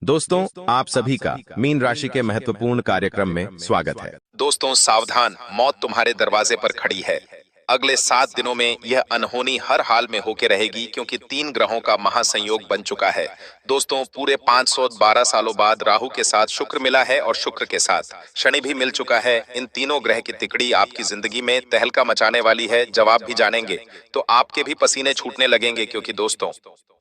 दोस्तों, आप सभी का मीन राशि के महत्वपूर्ण कार्यक्रम में स्वागत है। दोस्तों सावधान, मौत तुम्हारे दरवाजे पर खड़ी है। अगले 7 दिनों में यह अनहोनी हर हाल में होके रहेगी क्योंकि 3 ग्रहों का महासंयोग बन चुका है। दोस्तों पूरे 512 सालों बाद राहु के साथ शुक्र मिला है और शुक्र के साथ शनि भी मिल चुका है। इन तीनों ग्रह की तिकड़ी आपकी जिंदगी में तहलका मचाने वाली है। जवाब भी जानेंगे तो आपके भी पसीने छूटने लगेंगे क्योंकि दोस्तों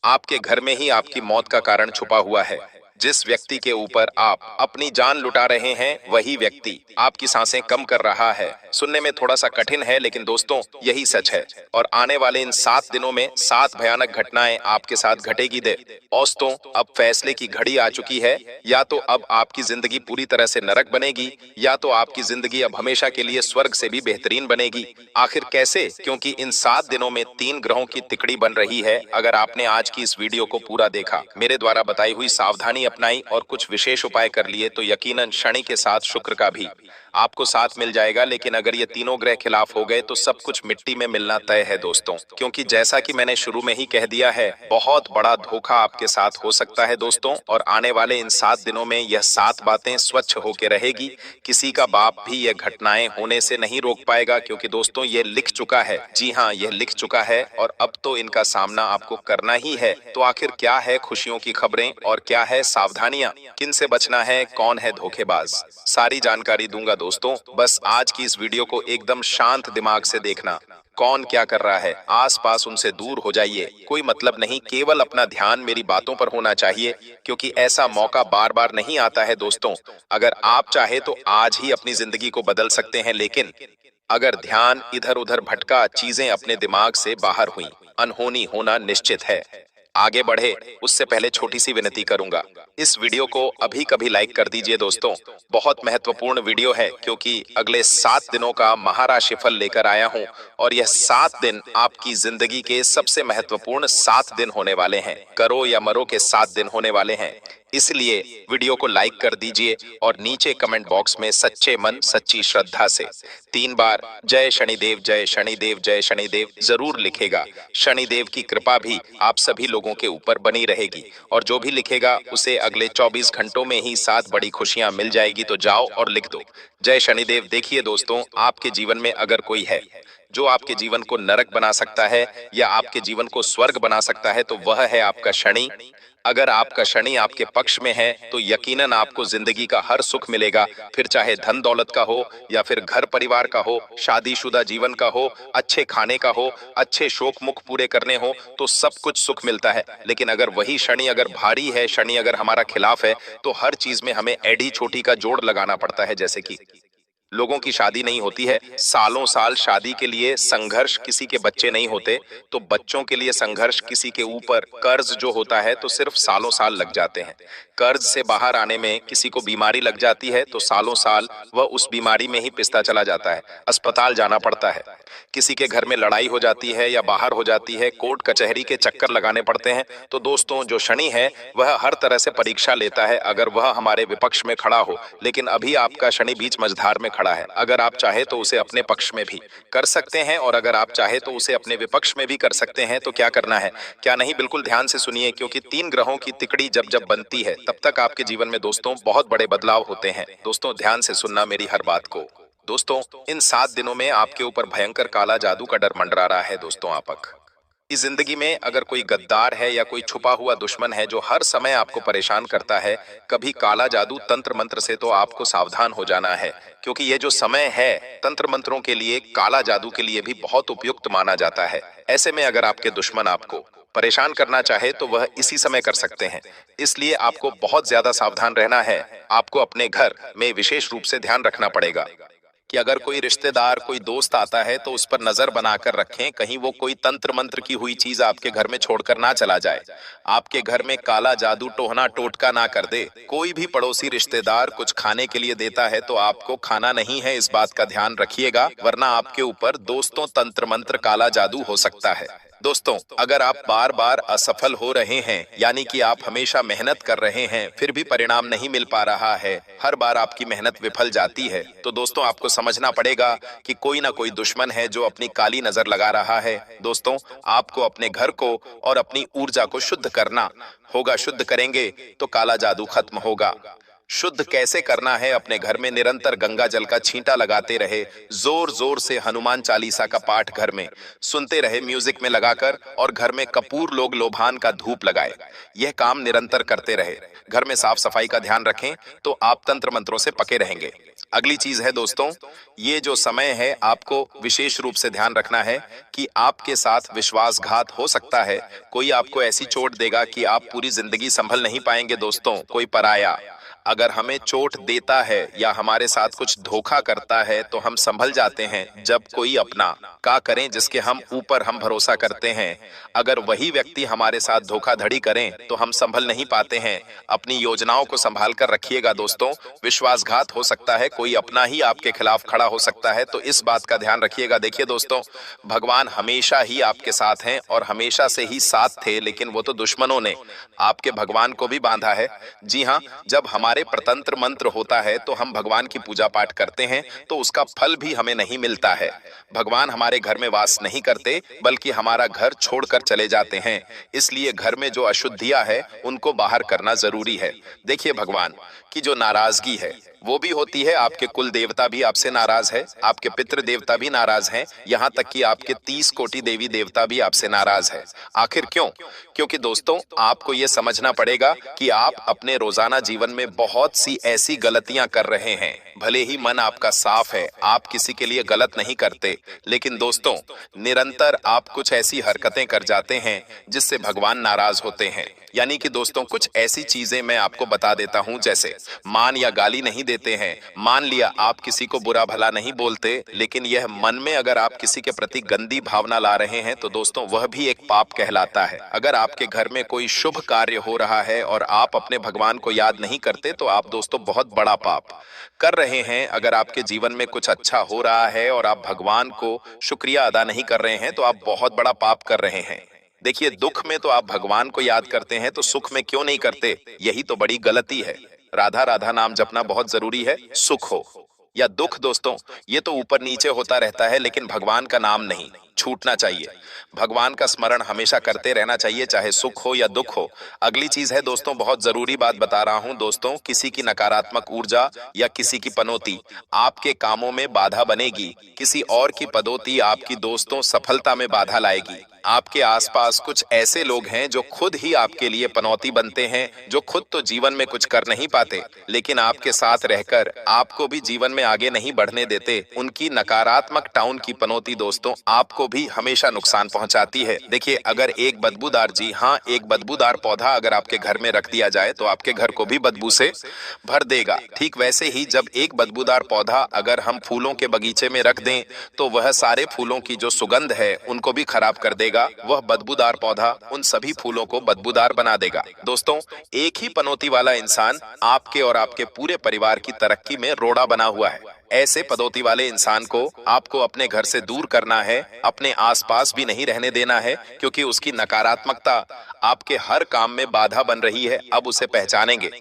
आपके घर में ही आपकी मौत का कारण छुपा हुआ है। जिस व्यक्ति के ऊपर आप अपनी जान लुटा रहे हैं वही व्यक्ति आपकी सांसें कम कर रहा है। सुनने में थोड़ा सा कठिन है लेकिन दोस्तों यही सच है। और आने वाले इन 7 दिनों में 7 भयानक घटनाएं आपके साथ घटेगी। दोस्तों अब फैसले की घड़ी आ चुकी है। या तो अब आपकी जिंदगी पूरी तरह से नरक बनेगी या तो आपकी जिंदगी अब हमेशा के लिए स्वर्ग से भी बेहतरीन बनेगी। आखिर कैसे? क्योंकि इन 7 दिनों में 3 ग्रहों की तिकड़ी बन रही है। अगर आपने आज की इस वीडियो को पूरा देखा, मेरे द्वारा बताई हुई सावधानी अपनाई और कुछ विशेष उपाय कर लिए तो यकीनन शनि के साथ शुक्र का भी आपको साथ मिल जाएगा। लेकिन अगर ये तीनों ग्रह खिलाफ हो गए तो सब कुछ मिट्टी में मिलना तय है दोस्तों। क्योंकि जैसा कि मैंने शुरू में ही कह दिया है, बहुत बड़ा धोखा आपके साथ हो सकता है दोस्तों। और आने वाले इन 7 दिनों में यह 7 बातें स्वच्छ होके रहेगी। किसी का बाप भी यह घटनाएं होने से नहीं रोक पाएगा क्योंकि दोस्तों ये लिख चुका है। जी हाँ, यह लिख चुका है और अब तो इनका सामना आपको करना ही है। तो आखिर क्या है खुशियों की खबरें और क्या है सावधानियां? किन से बचना है? कौन है धोखेबाज? सारी जानकारी दूंगा दोस्तों। बस आज की इस वीडियो को एकदम शांत दिमाग से देखना। कौन क्या कर रहा है आसपास उनसे दूर हो जाइए। कोई मतलब नहीं, केवल अपना ध्यान मेरी बातों पर होना चाहिए क्योंकि ऐसा मौका बार बार नहीं आता है दोस्तों। अगर आप चाहे तो आज ही अपनी जिंदगी को बदल सकते हैं, लेकिन अगर ध्यान इधर उधर भटका, चीजें अपने दिमाग से बाहर हुई, अनहोनी होना निश्चित है। आगे बढ़े उससे पहले छोटी सी विनती करूंगा, इस वीडियो को अभी कभी लाइक कर दीजिए दोस्तों। बहुत महत्वपूर्ण वीडियो है क्योंकि अगले 7 दिनों का महाराशिफल लेकर आया हूं और यह 7 दिन आपकी जिंदगी के सबसे महत्वपूर्ण 7 दिन होने वाले हैं। करो या मरो के 7 दिन होने वाले हैं। इसलिए वीडियो को लाइक कर दीजिए और नीचे कमेंट बॉक्स में सच्चे मन सच्ची श्रद्धा से 3 बार जय शनिदेव जय शनिदेव जय शनिदेव जरूर लिखेगा। शनिदेव की कृपा भी आप सभी लोगों के ऊपर बनी रहेगी और जो भी लिखेगा उसे अगले 24 घंटों में ही 7 बड़ी खुशियां मिल जाएगी। तो जाओ और लिख दो जय शनिदेव। देखिए दोस्तों, आपके जीवन में अगर कोई है जो आपके जीवन को नरक बना सकता है या आपके जीवन को स्वर्ग बना सकता है तो वह है आपका शनि। अगर आपका शनि आपके पक्ष में है तो यकीनन आपको जिंदगी का हर सुख मिलेगा, फिर चाहे धन दौलत का हो या फिर घर परिवार का हो, शादीशुदा जीवन का हो, अच्छे खाने का हो, अच्छे शौक मुख पूरे करने हो, तो सब कुछ सुख मिलता है। लेकिन अगर वही शनि अगर भारी है, शनि अगर हमारा खिलाफ है, तो हर चीज में हमें एड़ी छोटी का जोड़ लगाना पड़ता है। जैसे कि लोगों की शादी नहीं होती है, सालों साल शादी के लिए संघर्ष, किसी के बच्चे नहीं होते तो बच्चों के लिए संघर्ष, किसी के ऊपर कर्ज जो होता है तो सिर्फ सालों साल लग जाते हैं। कर्ज से बाहर आने में किसी को बीमारी लग जाती है तो सालों साल वह उस बीमारी में ही पिसता चला जाता है, अस्पताल जाना पड़ता है। किसी के घर में लड़ाई हो जाती है या बाहर हो जाती है, कोर्ट कचहरी के चक्कर लगाने पड़ते हैं। तो दोस्तों जो शनि है वह हर तरह से परीक्षा लेता है अगर वह हमारे विपक्ष में खड़ा हो। लेकिन अभी आपका शनि बीच मझधार में खड़ा है। अगर आप चाहे तो उसे अपने पक्ष में भी कर सकते हैं और अगर आप चाहे तो उसे अपने विपक्ष में भी कर सकते हैं। तो क्या करना है क्या नहीं, बिल्कुल ध्यान से सुनिए क्योंकि 3 ग्रहों की तिकड़ी जब जब बनती है तब तक आपके जीवन में दोस्तों बहुत बड़े बदलाव होते हैं। दोस्तों ध्यान से सुनना मेरी हर बात को। दोस्तों इन 7 दिनों में आपके ऊपर भयंकर काला जादू का डर मंडरा रहा है दोस्तों। आपक इस जिंदगी में अगर कोई गद्दार है या कोई छुपा हुआ दुश्मन है जो हर समय आपको परेशान करता है, कभी काला जादू तंत्र मंत्र से, तो आपको सावधान हो जाना है क्योंकि ये जो समय है तंत्र मंत्रों के लिए, काला जादू के लिए भी बहुत उपयुक्त माना जाता है। ऐसे में अगर आपके दुश्मन आपको परेशान करना चाहे तो वह इसी समय कर सकते हैं। इसलिए आपको बहुत ज्यादा सावधान रहना है। आपको अपने घर में विशेष रूप से ध्यान रखना पड़ेगा कि अगर कोई रिश्तेदार, कोई दोस्त आता है तो उस पर नजर बनाकर रखें, कहीं वो कोई तंत्र मंत्र की हुई चीज आपके घर में छोड़कर ना चला जाए, आपके घर में काला जादू टोहना टोटका ना कर दे। कोई भी पड़ोसी रिश्तेदार कुछ खाने के लिए देता है तो आपको खाना नहीं है, इस बात का ध्यान रखिएगा, वरना आपके ऊपर दोस्तों तंत्र मंत्र काला जादू हो सकता है। दोस्तों, अगर आप बार बार असफल हो रहे हैं, यानी कि आप हमेशा मेहनत कर रहे हैं फिर भी परिणाम नहीं मिल पा रहा है, हर बार आपकी मेहनत विफल जाती है, तो दोस्तों आपको समझना पड़ेगा कि कोई ना कोई दुश्मन है जो अपनी काली नजर लगा रहा है। दोस्तों, आपको अपने घर को और अपनी ऊर्जा को शुद्ध करना होगा। शुद्ध करेंगे तो काला जादू खत्म होगा। शुद्ध कैसे करना है? अपने घर में निरंतर गंगा जल का छींटा लगाते रहे, जोर जोर से हनुमान चालीसा का पाठ घर में सुनते रहे म्यूजिक में लगाकर, और घर में कपूर लोग लोभान का धूप लगाए। यह काम निरंतर करते रहे। घर में साफ सफाई का ध्यान रखें तो आप तंत्र मंत्रों से पके रहेंगे। अगली चीज है दोस्तों, ये जो समय है आपको विशेष रूप से ध्यान रखना है कि आपके साथ विश्वासघात हो सकता है। कोई आपको ऐसी चोट देगा कि आप पूरी जिंदगी संभल नहीं पाएंगे। दोस्तों, कोई पराया अगर हमें चोट देता है या हमारे साथ कुछ धोखा करता है तो हम संभल जाते हैं। जब कोई अपना का करें जिसके हम ऊपर हम भरोसा करते हैं, अगर वही व्यक्ति हमारे साथ धोखाधड़ी करें तो हम संभल नहीं पाते हैं। अपनी योजनाओं को संभाल कर रखिएगा दोस्तों, विश्वासघात हो सकता है, कोई अपना ही आपके खिलाफ खड़ा हो सकता है, तो इस बात का ध्यान रखिएगा। देखिए दोस्तों, भगवान हमेशा ही आपके साथ हैं और हमेशा से ही साथ थे, लेकिन वो तो दुश्मनों ने आपके भगवान को भी बांधा है। जी हाँ, जब हमारे प्रतंत्र मंत्र होता है तो हम भगवान की पूजा पाठ करते हैं तो उसका फल भी हमें नहीं मिलता है। भगवान हमारे घर में वास नहीं करते बल्कि हमारा घर छोड़कर चले जाते हैं। इसलिए घर में जो अशुद्धियां है उनको बाहर करना जरूरी है। देखिए, भगवान की जो नाराजगी है वो भी होती है। आपके कुल देवता भी आपसे नाराज है, आपके पितृ देवता भी नाराज हैं, यहाँ तक कि आपके 30 कोटि देवी देवता भी आपसे नाराज है। आखिर क्यों? क्योंकि दोस्तों, आपको ये समझना पड़ेगा कि आप अपने रोजाना जीवन में बहुत सी ऐसी गलतियां कर रहे हैं। भले ही मन आपका साफ है, आप किसी के लिए गलत नहीं करते, लेकिन दोस्तों निरंतर आप कुछ ऐसी हरकतें कर जाते हैं जिससे भगवान नाराज होते हैं। यानी कि दोस्तों, कुछ ऐसी चीजें मैं आपको बता देता हूं, जैसे मान या गाली नहीं देते हैं। मान लिया आप किसी को बुरा भला नहीं बोलते, लेकिन यह मन में अगर आप किसी के प्रति गंदी भावना ला रहे हैं तो दोस्तों वह भी एक पाप कहलाता है। अगर आपके घर में कोई शुभ कार्य हो रहा है और आप अपने भगवान को याद नहीं करते तो आप दोस्तों बहुत बड़ा पाप कर रहे हैं। अगर आपके जीवन में कुछ अच्छा हो रहा है और आप भगवान को शुक्रिया अदा नहीं कर रहे हैं तो आप बहुत बड़ा पाप कर रहे हैं। देखिए, दुख में तो आप भगवान को याद करते हैं तो सुख में क्यों नहीं करते? यही तो बड़ी गलती है। राधा राधा नाम जपना बहुत जरूरी है, सुख हो या दुख दोस्तों ये तो ऊपर नीचे होता रहता है, लेकिन भगवान का नाम नहीं छूटना चाहिए। भगवान का स्मरण हमेशा करते रहना चाहिए, चाहे सुख हो या दुख हो। अगली चीज है दोस्तों, बहुत जरूरी बात बता रहा हूं दोस्तों, किसी की नकारात्मक ऊर्जा या किसी की पनौती आपके कामों में बाधा बनेगी। किसी और की पदोती आपकी दोस्तों सफलता में बाधा लाएगी। आपके आसपास कुछ ऐसे लोग हैं जो खुद ही आपके लिए पनौती बनते हैं, जो खुद तो जीवन में कुछ कर नहीं पाते लेकिन आपके साथ रहकर आपको भी जीवन में आगे नहीं बढ़ने देते। उनकी नकारात्मक टाउन की पनौती दोस्तों आपको भी हमेशा नुकसान पहुंचाती है। देखिए, अगर एक बदबूदार, जी हाँ, एक बदबूदार पौधा अगर आपके घर में रख दिया जाए तो आपके घर को भी बदबू से भर देगा। ठीक वैसे ही जब एक बदबूदार पौधा अगर हम फूलों के बगीचे में रख दें तो वह सारे फूलों की जो सुगंध है उनको भी खराब कर देगा। वह बदबूदार पौधा उन सभी फूलों को बदबूदार बना देगा। दोस्तों, एक ही पनौती वाला इंसान आपके और आपके पूरे परिवार की तरक्की में रोड़ा बना हुआ है। ऐसे पनौती वाले इंसान को आपको अपने घर से दूर करना है, अपने आसपास भी नहीं रहने देना है, क्योंकि उसकी नकारात्मकता आपके हर काम में बाधा बन रही है। अब उसे पहचानेंगे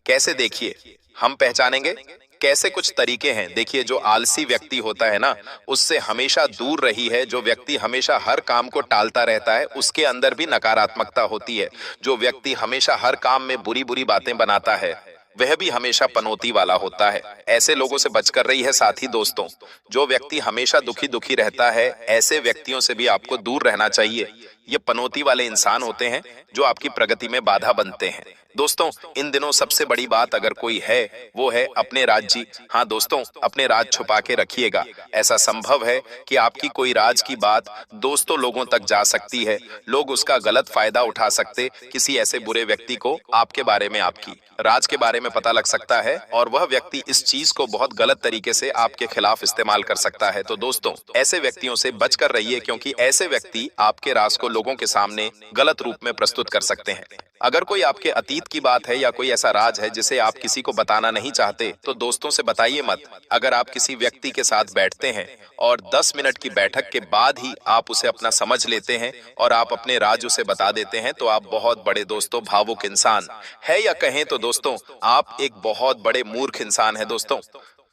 कैसे? देखिए, हम पहचानेंगे कैसे? कुछ तरीके हैं। देखिए, जो आलसी व्यक्ति होता है ना, उससे हमेशा दूर रही है। जो व्यक्ति हमेशा हर काम को टालता रहता है उसके अंदर भी नकारात्मकता होती है। जो व्यक्ति हमेशा हर काम में बुरी बुरी बातें बनाता है वह भी हमेशा पनौती वाला होता है। ऐसे लोगों से बचकर रही है। साथ ही दोस्तों, जो व्यक्ति हमेशा दुखी दुखी रहता है, ऐसे व्यक्तियों से भी आपको दूर रहना चाहिए। ये पनौती वाले इंसान होते हैं जो आपकी प्रगति में बाधा बनते हैं। दोस्तों, इन दिनों सबसे बड़ी बात अगर कोई है वो है अपने राज जी। हाँ दोस्तों, अपने राज छुपा के रखिएगा। ऐसा संभव है कि आपकी कोई राज की बात दोस्तों लोगों तक जा सकती है। लोग उसका गलत फायदा उठा सकते। किसी ऐसे बुरे व्यक्ति को आपके बारे में, आपकी राज के बारे में पता लग सकता है और वह व्यक्ति इस चीज को बहुत गलत तरीके से आपके खिलाफ इस्तेमाल कर सकता है। तो दोस्तों, ऐसे व्यक्तियों से बचकर रहिए, क्योंकि ऐसे व्यक्ति आपके राज को लोगों के सामने गलत रूप में प्रस्तुत कर सकते हैं। अगर कोई आपके अतीत अतीत की बात है या कोई ऐसा राज है जिसे आप किसी को बताना नहीं चाहते, तो दोस्तों से बताइए मत। अगर आप किसी व्यक्ति के साथ बैठते हैं और 10 मिनट की बैठक के बाद ही आप उसे अपना समझ लेते हैं और आप अपने राज उसे बता देते हैं, तो आप बहुत बड़े दोस्तों भावुक इंसान है, या कहें तो दोस्तों आप एक बहुत बड़े मूर्ख इंसान है। दोस्तों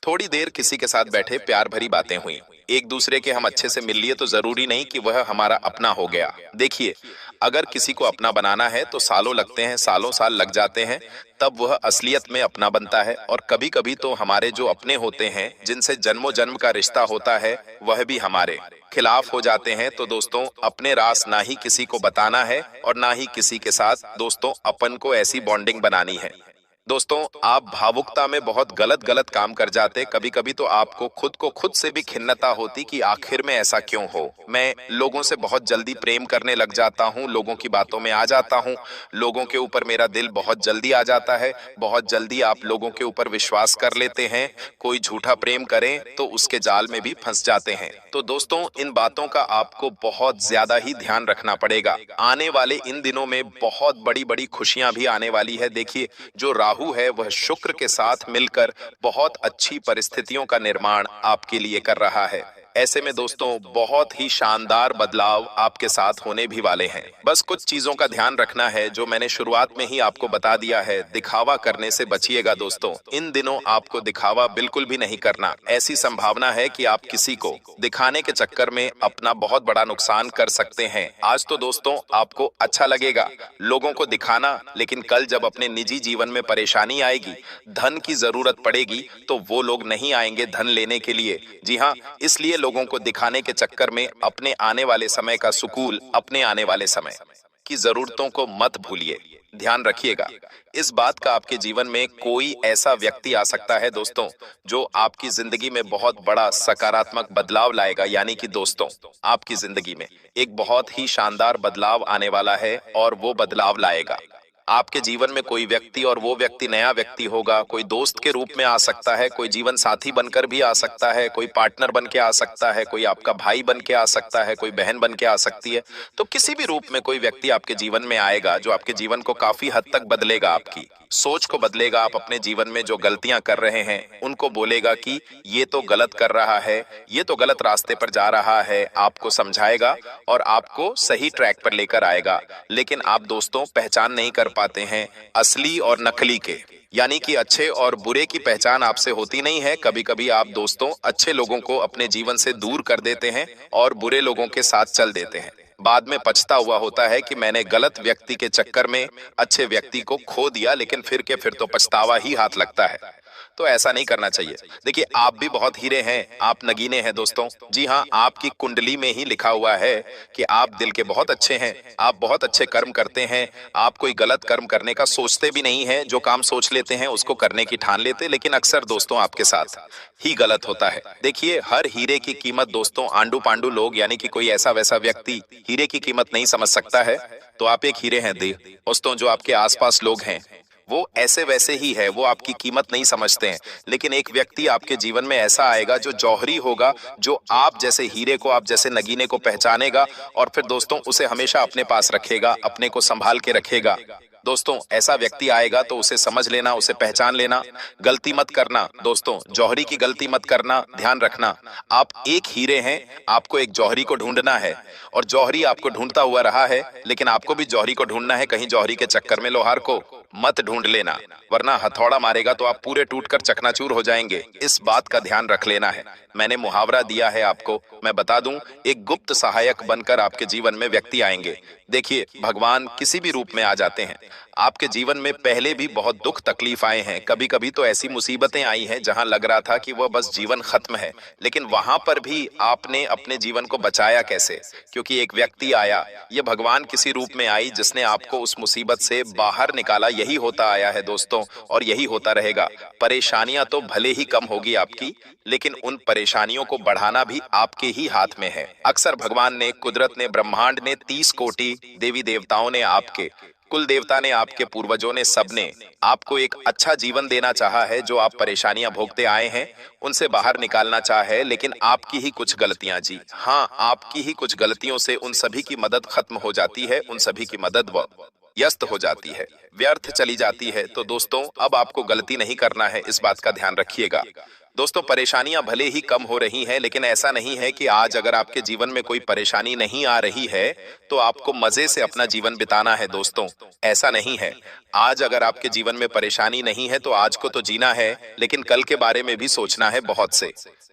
थोड़ी देर किसी के साथ बैठे, प्यार भरी बातें हुई, एक दूसरे के हम अच्छे से मिल लिए, तो जरूरी नहीं कि वह हमारा अपना हो गया। देखिए, अगर किसी को अपना बनाना है तो सालों लगते हैं, सालों साल लग जाते हैं, तब वह असलियत में अपना बनता है। और कभी कभी तो हमारे जो अपने होते हैं, जिनसे जन्मों जन्म का रिश्ता होता है, वह भी हमारे खिलाफ हो जाते हैं। तो दोस्तों अपने राज ना ही किसी को बताना है और ना ही किसी के साथ दोस्तों अपन को ऐसी बॉन्डिंग बनानी है। दोस्तों आप भावुकता में बहुत गलत काम कर जाते। कभी कभी तो आपको खुद को खुद से भी खिन्नता होती कि आखिर में ऐसा क्यों हो। मैं लोगों से बहुत जल्दी प्रेम करने लग जाता हूँ, लोगों की बातों में आ जाता हूँ, लोगों के ऊपर मेरा दिल बहुत जल्दी आ जाता है। बहुत जल्दी आप लोगों के ऊपर विश्वास कर लेते हैं। कोई झूठा प्रेम करें तो उसके जाल में भी फंस जाते हैं। तो दोस्तों इन बातों का आपको बहुत ज्यादा ही ध्यान रखना पड़ेगा। आने वाले इन दिनों में बहुत बड़ी बड़ी खुशियां भी आने वाली है। देखिए, जो राहु है वह शुक्र के साथ मिलकर बहुत अच्छी परिस्थितियों का निर्माण आपके लिए कर रहा है। ऐसे में दोस्तों बहुत ही शानदार बदलाव आपके साथ होने भी वाले हैं। बस कुछ चीजों का ध्यान रखना है जो मैंने शुरुआत में ही आपको बता दिया है। दिखावा करने से बचिएगा दोस्तों। इन दिनों आपको दिखावा बिल्कुल भी नहीं करना। ऐसी संभावना है कि आप किसी को दिखाने के चक्कर में अपना बहुत बड़ा नुकसान कर सकते हैं। आज तो दोस्तों आपको अच्छा लगेगा लोगों को दिखाना, लेकिन कल जब अपने निजी जीवन में परेशानी आएगी, धन की जरूरत पड़ेगी, तो वो लोग नहीं आएंगे धन लेने के लिए। जी हाँ, इसलिए लोगों को दिखाने के चक्कर में अपने आने वाले समय का सुकून, अपने आने वाले समय की जरूरतों को मत भूलिए। ध्यान रखिएगा, इस बात का आपके जीवन में कोई ऐसा व्यक्ति आ सकता है दोस्तों जो आपकी जिंदगी में बहुत बड़ा सकारात्मक बदलाव लाएगा। यानी कि दोस्तों आपकी जिंदगी में एक बहुत ही शानदार बदलाव आने वाला है और वो बदलाव लाएगा आपके जीवन में कोई व्यक्ति, और वो व्यक्ति नया व्यक्ति होगा। कोई दोस्त के रूप में आ सकता है, कोई जीवन साथी बनकर भी आ सकता है, कोई पार्टनर बन के आ सकता है, कोई आपका भाई बन के आ सकता है, कोई बहन बन के आ सकती है। तो किसी भी रूप में कोई व्यक्ति आपके जीवन में आएगा जो आपके जीवन को काफी हद तक बदलेगा, आपकी सोच को बदलेगा। आप अपने जीवन में जो गलतियां कर रहे हैं उनको बोलेगा कि ये तो गलत कर रहा है, ये तो गलत रास्ते पर जा रहा है, आपको समझाएगा और आपको सही ट्रैक पर लेकर आएगा। लेकिन आप दोस्तों पहचान नहीं कर पाते हैं असली और नकली के, यानी कि अच्छे और बुरे की पहचान आपसे होती नहीं है। कभी कभी आप दोस्तों अच्छे लोगों को अपने जीवन से दूर कर देते हैं और बुरे लोगों के साथ चल देते हैं। बाद में पछता हुआ होता है कि मैंने गलत व्यक्ति के चक्कर में अच्छे व्यक्ति को खो दिया, लेकिन फिर तो पछतावा ही हाथ लगता है। तो ऐसा नहीं करना चाहिए। देखिए, आप भी बहुत हीरे हैं, आप नगीने हैं दोस्तों। जी हाँ, आपकी कुंडली में ही लिखा हुआ है कि आप दिल के बहुत अच्छे हैं, आप बहुत अच्छे कर्म करते हैं, आप कोई गलत कर्म करने का सोचते भी नहीं हैं। जो काम सोच लेते हैं उसको करने की ठान लेते, लेकिन अक्सर दोस्तों आपके साथ ही गलत होता है। देखिए, हर हीरे की कीमत दोस्तों आंडू पांडू लोग, यानी कि कोई ऐसा वैसा व्यक्ति हीरे की कीमत नहीं समझ सकता है। तो आप एक हीरे हैं दोस्तों। जो आपके आसपास लोग हैं वो ऐसे वैसे ही है, वो आपकी कीमत नहीं समझते हैं। लेकिन एक व्यक्ति आपके जीवन में ऐसा आएगा जो जौहरी होगा, जो आप जैसे हीरे को, आप जैसे नगीने को पहचानेगा और फिर दोस्तों उसे हमेशा अपने पास रखेगा, अपने को संभाल के रखेगा। दोस्तों ऐसा व्यक्ति आएगा तो उसे समझ लेना, उसे पहचान लेना, गलती मत करना दोस्तों, जौहरी की गलती मत करना। ध्यान रखना, आप एक हीरे हैं, आपको एक जौहरी को ढूंढना है और जौहरी आपको ढूंढता हुआ रहा है, लेकिन आपको भी जौहरी को ढूंढना है। कहीं जौहरी के चक्कर में लोहार को मत ढूंढ लेना, वरना हथौड़ा मारेगा तो आप पूरे टूटकर चकनाचूर हो जाएंगे। इस बात का ध्यान रख लेना है। मैंने मुहावरा दिया है आपको, मैं बता दूं, एक गुप्त सहायक बनकर आपके जीवन में व्यक्ति आएंगे। देखिए, भगवान किसी भी रूप में आ जाते हैं। आपके जीवन में पहले भी बहुत दुख तकलीफ आए हैं, कभी कभी तो ऐसी मुसीबतें आई हैं जहां लग रहा था कि वह बस जीवन खत्म है, लेकिन वहां पर भी आपने अपने जीवन को बचाया कैसे? क्योंकि एक व्यक्ति आया, यह भगवान किसी रूप में आई जिसने आपको उस मुसीबत से बाहर निकाला। यही होता आया है दोस्तों, और यही होता रहेगा। परेशानियां तो भले ही कम होगी आपकी, लेकिन उन परेशानियों को बढ़ाना भी आपके ही हाथ में है। अक्सर भगवान ने, कुदरत ने, ब्रह्मांड ने, 30 कोटि देवी देवताओं ने, आपके कुल देवता ने, आपके पूर्वजों ने, सबने आपको एक अच्छा जीवन देना चाहा है। जो आप परेशानियां भोगते आए हैं उनसे बाहर निकालना चाहे, लेकिन आपकी ही कुछ गलतियां, जी हाँ, आपकी ही कुछ गलतियों से उन सभी की मदद खत्म हो जाती है। उन सभी की मदद व व्यस्त हो जाती है, व्यर्थ चली जाती है। तो दोस्तों अब आपको गलती नहीं करना है, इस बात का ध्यान रखिएगा। दोस्तों परेशानियां भले ही कम हो रही हैं, लेकिन ऐसा नहीं है कि आज अगर आपके जीवन में कोई परेशानी नहीं आ रही है तो आपको मजे से अपना जीवन बिताना है। दोस्तों ऐसा नहीं है। आज अगर आपके जीवन में परेशानी नहीं है तो आज को तो जीना है, लेकिन कल के बारे में भी सोचना है। बहुत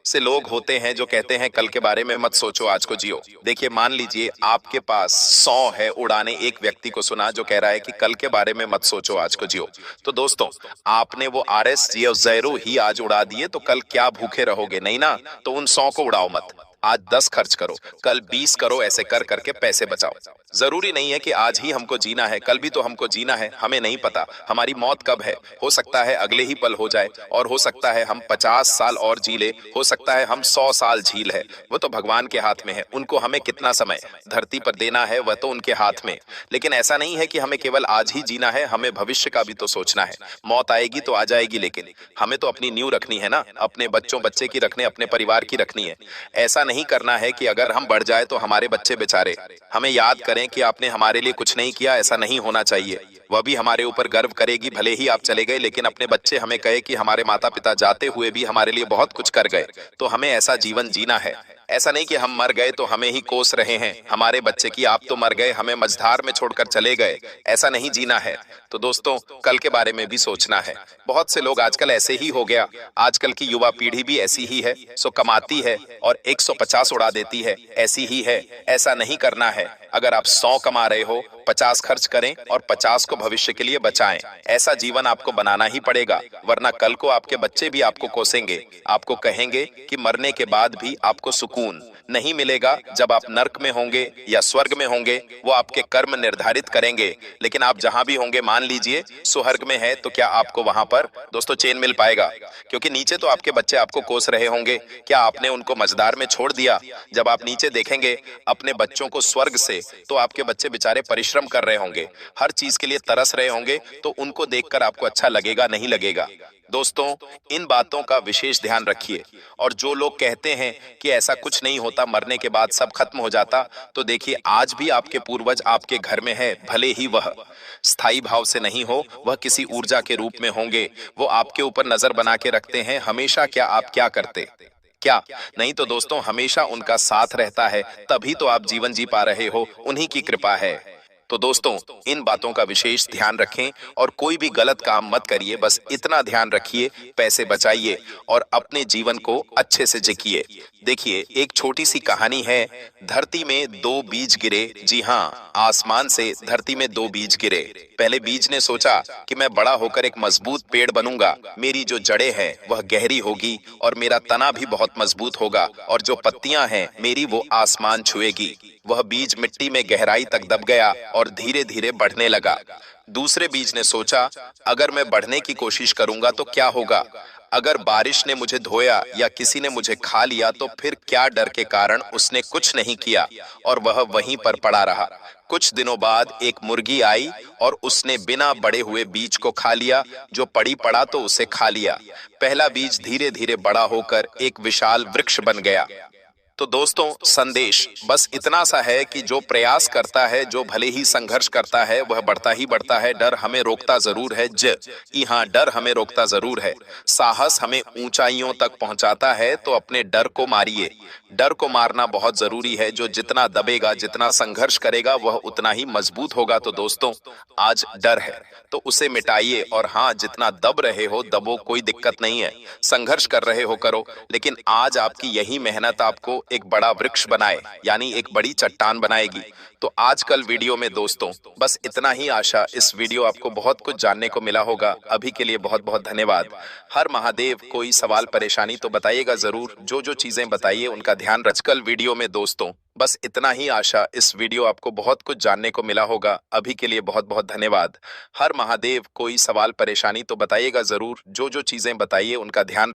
से लोग होते हैं जो कहते हैं कल के बारे में मत सोचो, आज को जियो। देखिए मान लीजिए आपके पास 100 है उड़ाने, एक व्यक्ति को सुना जो कह रहा है कि कल के बारे में मत सोचो, आज को जियो। तो दोस्तों आपने वो RS-0 ही आज उड़ा दिए तो कल क्या भूखे रहोगे? नहीं ना। तो उन 100 को उड़ाओ मत, आज 10 खर्च करो, कल 20 करो, ऐसे कर करके पैसे बचाओ। जरूरी नहीं है कि आज ही हमको जीना है, कल भी तो हमको जीना है। हमें नहीं पता हमारी मौत कब है, हो सकता है अगले ही पल हो जाए, और हो सकता है हम 50 साल और जी ले, हो सकता है हम 100 साल झील है। वो तो भगवान के हाथ में है, उनको हमें कितना समय धरती पर देना है वह तो उनके हाथ में। लेकिन ऐसा नहीं है कि हमें केवल आज ही जीना है, हमें भविष्य का भी तो सोचना है। मौत आएगी तो आ जाएगी, लेकिन हमें तो अपनी नींव रखनी है ना, अपने बच्चे की रखने, अपने परिवार की रखनी है। ऐसा नहीं करना है कि अगर हम बढ़ जाए तो हमारे बच्चे बेचारे हमें याद करें कि आपने हमारे लिए कुछ नहीं किया। ऐसा नहीं होना चाहिए। वह भी हमारे ऊपर गर्व करेगी, भले ही आप चले गए, लेकिन अपने बच्चे हमें कहे कि हमारे माता पिता जाते हुए भी हमारे लिए बहुत कुछ कर गए। तो हमें ऐसा जीवन जीना है। ऐसा नहीं कि हम मर गए तो हमें ही कोस रहे हैं हमारे बच्चे की, आप तो मर गए, हमें मझधार में छोड़कर चले गए। ऐसा नहीं जीना है। तो दोस्तों कल के बारे में भी सोचना है। बहुत से लोग आजकल ऐसे ही हो गया, आजकल की युवा पीढ़ी भी ऐसी ही है, सो कमाती है और 150 उड़ा देती है, ऐसी ही है। ऐसा नहीं करना है। अगर आप 100 कमा रहे हो, 50 खर्च करें और 50 को भविष्य के लिए बचाएं। ऐसा जीवन आपको बनाना ही पड़ेगा, वरना कल को आपके बच्चे भी आपको कोसेंगे, आपको कहेंगे कि मरने के बाद भी आपको सुकून नहीं मिलेगा। जब आप नर्क में होंगे या स्वर्ग में होंगे वो आपके कर्म निर्धारित करेंगे। लेकिन आप जहां भी होंगे, मान लीजिए सुवर्ग में है, तो क्या आपको वहां पर दोस्तों चैन मिल पाएगा? क्योंकि नीचे तो आपके बच्चे आपको कोस रहे होंगे, क्या आपने उनको मझधार में छोड़ दिया? जब आप नीचे देखेंगे अपने बच्चों को स्वर्ग से, तो आपके बच्चे बेचारे परिश्रम कर रहे होंगे, हर चीज के लिए तरस रहे होंगे, तो उनको देखकर आपको अच्छा लगेगा? नहीं लगेगा। दोस्तों इन बातों का विशेष ध्यान रखिए। और जो लोग कहते हैं कि ऐसा कुछ नहीं होता, मरने के बाद सब खत्म हो जाता, तो देखिए आज भी आपके पूर्वज आपके घर में है, भले ही वह स्थायी भाव से नहीं हो, वह किसी ऊर्जा के रूप में होंगे। वो आपके ऊपर नजर बना के रखते हैं हमेशा, क्या आप क्या करते क्या नहीं। तो दोस्तों हमेशा उनका साथ रहता है, तभी तो आप जीवन जी पा रहे हो, उन्हीं की कृपा है। तो दोस्तों इन बातों का विशेष ध्यान रखें और कोई भी गलत काम मत करिए। बस इतना ध्यान रखिए, पैसे बचाइए और अपने जीवन को अच्छे से जिए। देखिए एक छोटी सी कहानी है। धरती में 2 बीज गिरे। जी हाँ, आसमान से धरती में 2 बीज गिरे। पहले बीज ने सोचा कि मैं बड़ा होकर एक मजबूत पेड़ बनूंगा, मेरी जो जड़ें हैं वह गहरी होगी और मेरा तना भी बहुत मजबूत होगा, और जो पत्तियां हैं मेरी वो आसमान छुएगी। वह बीज मिट्टी में गहराई तक दब गया और धीरे धीरे बढ़ने लगा। दूसरे बीज ने सोचा अगर मैं बढ़ने की कोशिश करूंगा तो क्या होगा? अगर बारिश ने मुझे धोया या किसी ने मुझे खा लिया तो फिर क्या? डर के कारण उसने कुछ नहीं किया और वह वहीं पर पड़ा रहा। कुछ दिनों बाद एक मुर्गी आई और उसने बिना बड़े हुए बीज को खा लिया। जो पड़ी पड़ा तो उसे खा लिया। पहला बीज धीरे धीरे बड़ा होकर एक विशाल वृक्ष बन गया। तो दोस्तों संदेश बस इतना सा है कि जो प्रयास करता है, जो भले ही संघर्ष करता है, वह बढ़ता ही बढ़ता है। डर हमें रोकता जरूर है। हाँ, डर हमें रोकता जरूर है। साहस हमें ऊंचाइयों तक पहुंचाता है। तो अपने डर को मारिए। डर को मारना बहुत जरूरी है। जो जितना दबेगा, जितना संघर्ष करेगा, वह उतना ही मजबूत होगा। तो दोस्तों आज डर है तो उसे मिटाइए। और हाँ, जितना दब रहे हो दबो, कोई दिक्कत नहीं है। संघर्ष कर रहे हो करो, लेकिन आज आपकी यही मेहनत आपको एक बड़ा वृक्ष बनाए, यानी एक बड़ी चट्टान बनाएगी। तो आजकल वीडियो में दोस्तों बस इतना ही आशा। इस वीडियो आपको बहुत कुछ जानने को मिला होगा। अभी के लिए बहुत बहुत धन्यवाद। हर महादेव। कोई सवाल परेशानी तो बताइएगा जरूर। जो जो चीजें बताइए उनका ध्यान रख। कल वीडियो में दोस्तों बस इतना ही आशा। इस वीडियो आपको बहुत कुछ जानने को मिला होगा। अभी के लिए बहुत बहुत धन्यवाद। हर महादेव। कोई सवाल परेशानी तो बताइएगा जरूर। जो जो चीजें बताइए उनका ध्यान